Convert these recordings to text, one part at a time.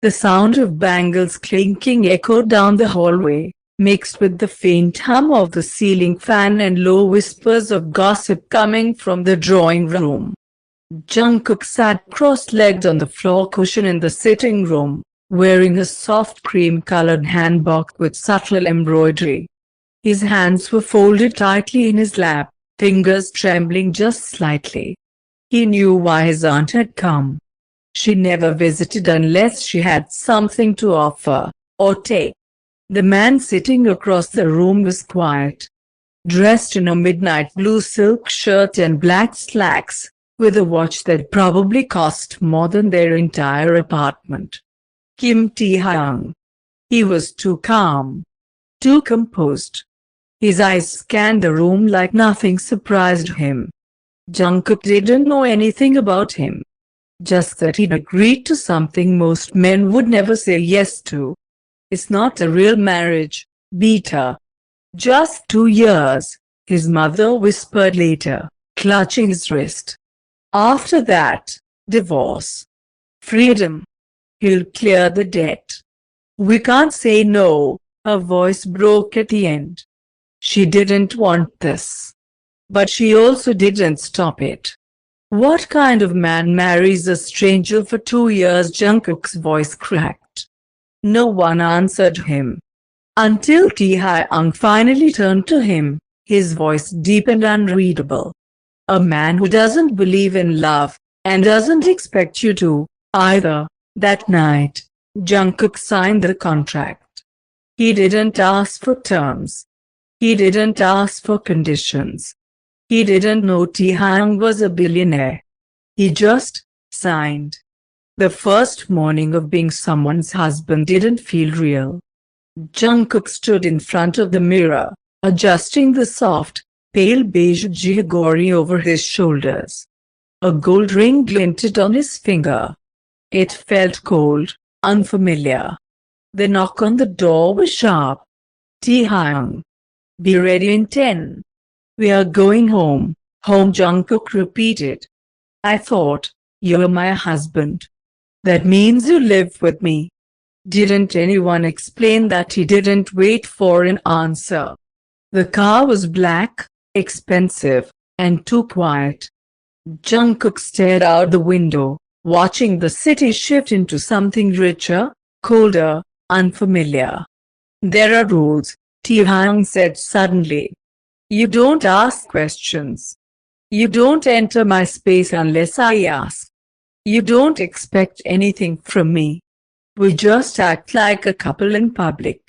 The sound of bangles clinking echoed down the hallway, mixed with the faint hum of the ceiling fan and low whispers of gossip coming from the drawing room. Jungkook sat cross-legged on the floor cushion in the sitting room, wearing a soft cream-colored hanbok with subtle embroidery. His hands were folded tightly in his lap, fingers trembling just slightly. He knew why his aunt had come. She never visited unless she had something to offer, or take. The man sitting across the room was quiet. Dressed in a midnight blue silk shirt and black slacks, with a watch that probably cost more than their entire apartment. Kim Taehyung. He was too calm. Too composed. His eyes scanned the room like nothing surprised him. Jungkook didn't know anything about him. Just that he'd agreed to something most men would never say yes to. It's not a real marriage, beta. Just 2 years, his mother whispered later, clutching his wrist. After that, divorce. Freedom. He'll clear the debt. We can't say no, her voice broke at the end. She didn't want this. But she also didn't stop it. What kind of man marries a stranger for 2 years? Jungkook's voice cracked. No one answered him. Until Taehyung finally turned to him, his voice deep and unreadable. A man who doesn't believe in love, and doesn't expect you to, either. That night, Jungkook signed the contract. He didn't ask for terms. He didn't ask for conditions. He didn't know Taehyung was a billionaire. He just signed. The first morning of being someone's husband didn't feel real. Jungkook stood in front of the mirror, adjusting the soft, pale beige jewelry over his shoulders. A gold ring glinted on his finger. It felt cold, unfamiliar. The knock on the door was sharp. Taehyung. Be ready in 10. We are going home. Home, Jungkook repeated. I thought, you're my husband. That means you live with me. Didn't anyone explain that? He didn't wait for an answer. The car was black, expensive, and too quiet. Jungkook stared out the window, watching the city shift into something richer, colder, unfamiliar. There are rules, Taehyung said suddenly. You don't ask questions. You don't enter my space unless I ask. You don't expect anything from me. We just act like a couple in public.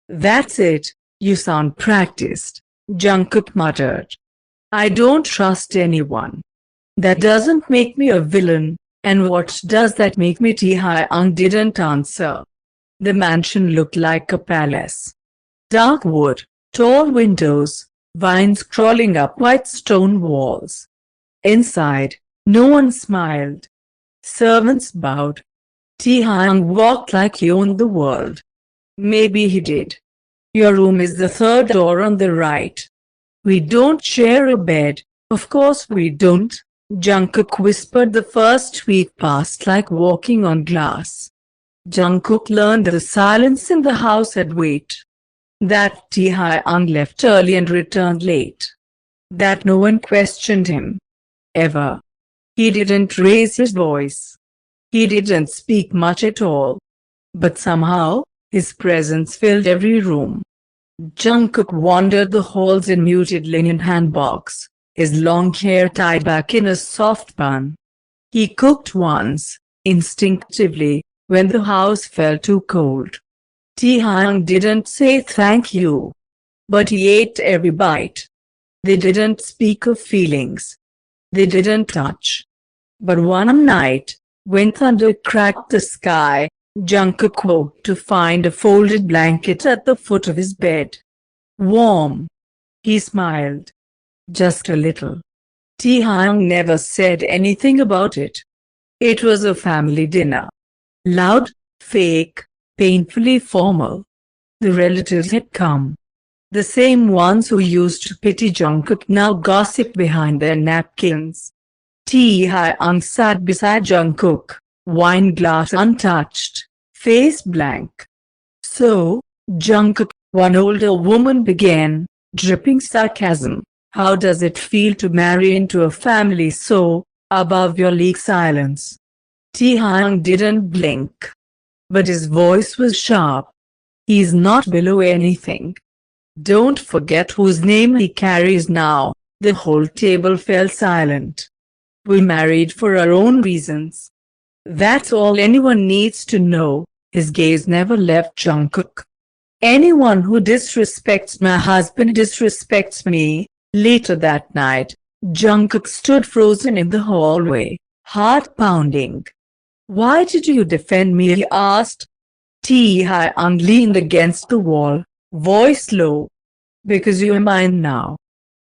That's it. You sound practiced, Jungkook muttered. I don't trust anyone. That doesn't make me a villain, and what does that make me? Taehyung didn't answer. The mansion looked like a palace. Dark wood, tall windows, vines crawling up white stone walls. Inside, no one smiled. Servants bowed. Taehyung walked like he owned the world. Maybe he did. Your room is the third door on the right. We don't share a bed. Of course we don't, Jungkook whispered. The first week passed like walking on glass. Jungkook learned the silence in the house had weight. That Taehyung left early and returned late. That no one questioned him. Ever. He didn't raise his voice. He didn't speak much at all. But somehow, his presence filled every room. Jungkook wandered the halls in muted linen handbox, his long hair tied back in a soft bun. He cooked once, instinctively, when the house felt too cold. Taehyung didn't say thank you. But he ate every bite. They didn't speak of feelings. They didn't touch. But one night, when thunder cracked the sky, Jungkook woke to find a folded blanket at the foot of his bed. Warm. He smiled. Just a little. Taehyung never said anything about it. It was a family dinner. Loud, fake, painfully formal. The relatives had come. The same ones who used to pity Jungkook now gossiped behind their napkins. Taehyung sat beside Jungkook, wine glass untouched, face blank. So, Jungkook, one older woman began, dripping sarcasm. How does it feel to marry into a family so above your league? Silence. Taehyung didn't blink, but his voice was sharp. He's not below anything. Don't forget whose name he carries now. The whole table fell silent. We married for our own reasons. That's all anyone needs to know. His gaze never left Jungkook. Anyone who disrespects my husband disrespects me. Later that night, Jungkook stood frozen in the hallway, heart pounding. Why did you defend me? He asked. Taehyung leaned against the wall, voice low. Because you are mine now.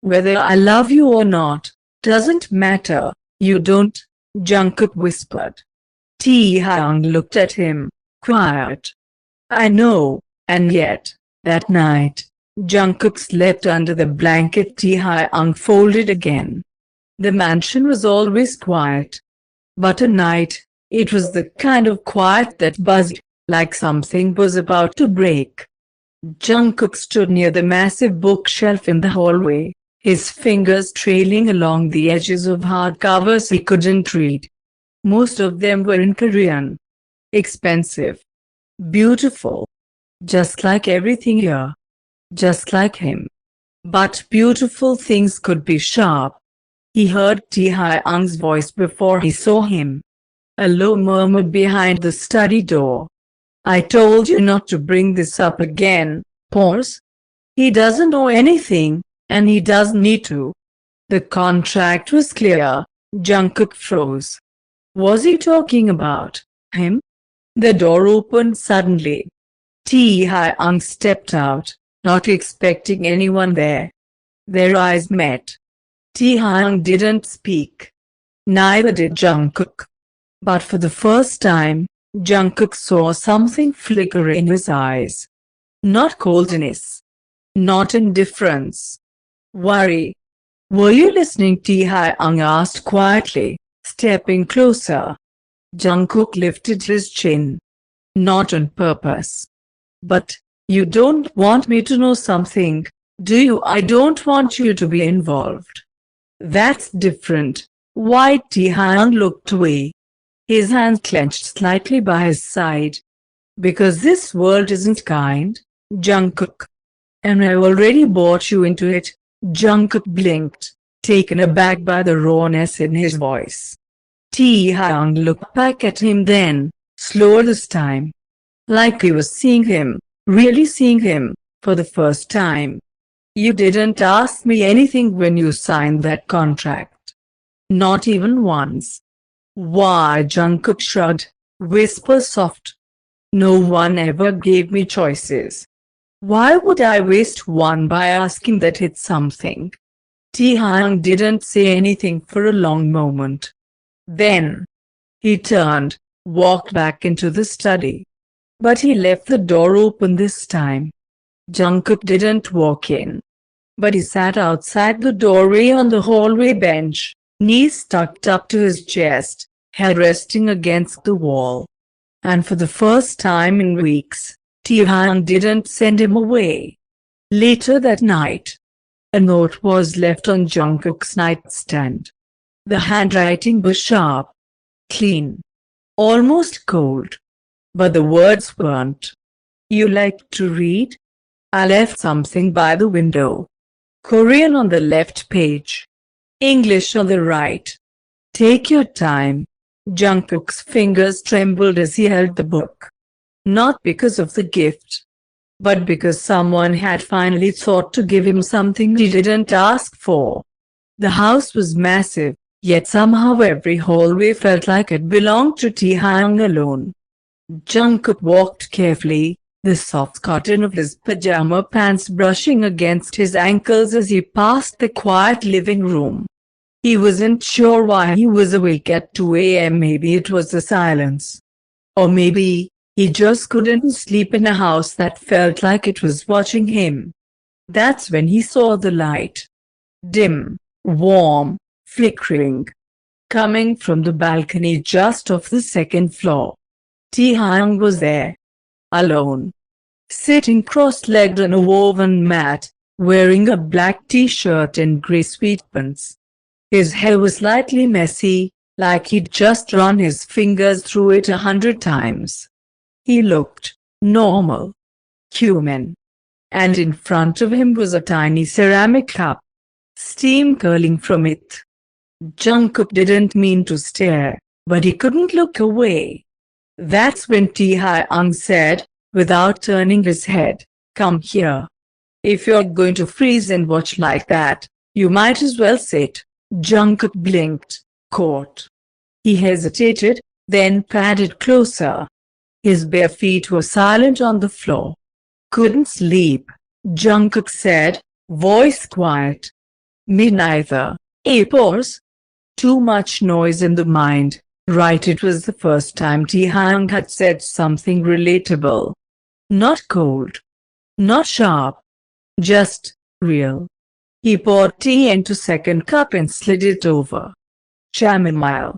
Whether I love you or not, doesn't matter. You don't, Jungkook whispered. Taehyung looked at him, quiet. I know, and yet, that night, Jungkook slept under the blanket Taehyung folded again. The mansion was always quiet. But tonight, it was the kind of quiet that buzzed, like something was about to break. Jungkook stood near the massive bookshelf in the hallway, his fingers trailing along the edges of hardcovers he couldn't read. Most of them were in Korean. Expensive. Beautiful. Just like everything here. Just like him. But beautiful things could be sharp. He heard Taehyung's voice before he saw him. A low murmur behind the study door. I told you not to bring this up again. Pause. He doesn't know anything, and he doesn't need to. The contract was clear. Jungkook froze. Was he talking about him? The door opened suddenly. Taehyung stepped out, not expecting anyone there. Their eyes met. Taehyung didn't speak. Neither did Jungkook. But for the first time, Jungkook saw something flicker in his eyes. Not coldness. Not indifference. Worry. Were you listening? Taehyung asked quietly, stepping closer. Jungkook lifted his chin. Not on purpose. But, you don't want me to know something, do you? I don't want you to be involved. That's different. Why? Taehyung looked away. His hand clenched slightly by his side. Because this world isn't kind, Jungkook. And I already brought you into it. Jungkook blinked, taken aback by the rawness in his voice. Taehyung looked back at him then, slower this time. Like he was seeing him, really seeing him, for the first time. You didn't ask me anything when you signed that contract. Not even once. Why? Jungkook shrugged, whisper soft. No one ever gave me choices. Why would I waste one by asking that? It's something. Taehyung didn't say anything for a long moment. Then, he turned, walked back into the study. But he left the door open this time. Jungkook didn't walk in. But he sat outside the doorway on the hallway bench, knees tucked up to his chest, head resting against the wall. And for the first time in weeks, Taehyung didn't send him away. Later that night, a note was left on Jungkook's nightstand. The handwriting was sharp, clean, almost cold. But the words weren't. You like to read? I left something by the window. Korean on the left page. English on the right. Take your time. Jungkook's fingers trembled as he held the book. Not because of the gift, but because someone had finally thought to give him something he didn't ask for. The house was massive, yet somehow every hallway felt like it belonged to Taehyung alone. Jungkook walked carefully, the soft cotton of his pajama pants brushing against his ankles as he passed the quiet living room. He wasn't sure why he was awake at 2 a.m. Maybe it was the silence. Or maybe, he just couldn't sleep in a house that felt like it was watching him. That's when he saw the light. Dim, warm, flickering. Coming from the balcony just off the second floor. Taehyung was there, alone, sitting cross-legged on a woven mat, wearing a black t-shirt and grey sweatpants. His hair was slightly messy, like he'd just run his fingers through it 100 times. He looked normal, human. And in front of him was a tiny ceramic cup, steam curling from it. Jungkook didn't mean to stare, but he couldn't look away. That's when Taehyung said, without turning his head, "Come here. If you're going to freeze and watch like that, you might as well sit." Jungkook blinked, caught. He hesitated, then padded closer. His bare feet were silent on the floor. "Couldn't sleep," Jungkook said, voice quiet. "Me neither." A pause. Too much noise in the mind, right? It was the first time Taehyung had said something relatable. Not cold. Not sharp. Just real. He poured tea into second cup and slid it over. "Chamomile.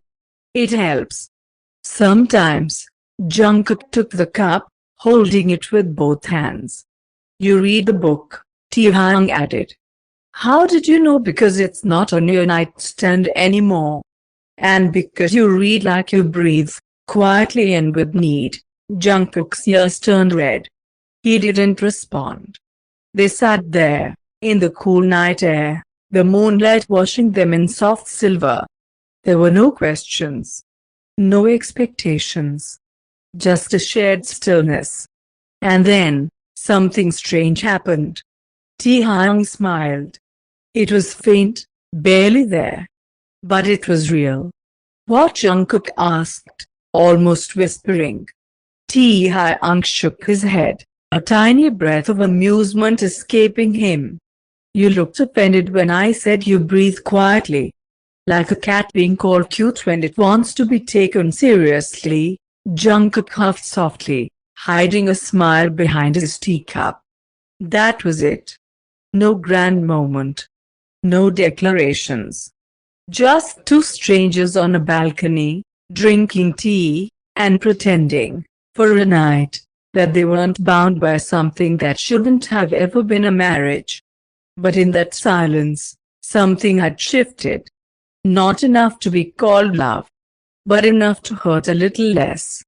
It helps." Sometimes. Jungkook took the cup, holding it with both hands. "You read the book," Taehyung added. "How did you know?" "Because it's not on your nightstand anymore. And because you read like you breathe, quietly and with need." Jungkook's ears turned red. He didn't respond. They sat there, in the cool night air, the moonlight washing them in soft silver. There were no questions. No expectations. Just a shared stillness. And then, something strange happened. Taehyung smiled. It was faint, barely there. But it was real. "What?" Jungkook asked, almost whispering. Taehyung shook his head, a tiny breath of amusement escaping him. "You looked offended when I said you breathe quietly. Like a cat being called cute when it wants to be taken seriously." Jungkook huffed softly, hiding a smile behind his teacup. That was it. No grand moment. No declarations. Just two strangers on a balcony, drinking tea, and pretending, for a night, that they weren't bound by something that shouldn't have ever been a marriage. But in that silence, something had shifted. Not enough to be called love, but enough to hurt a little less.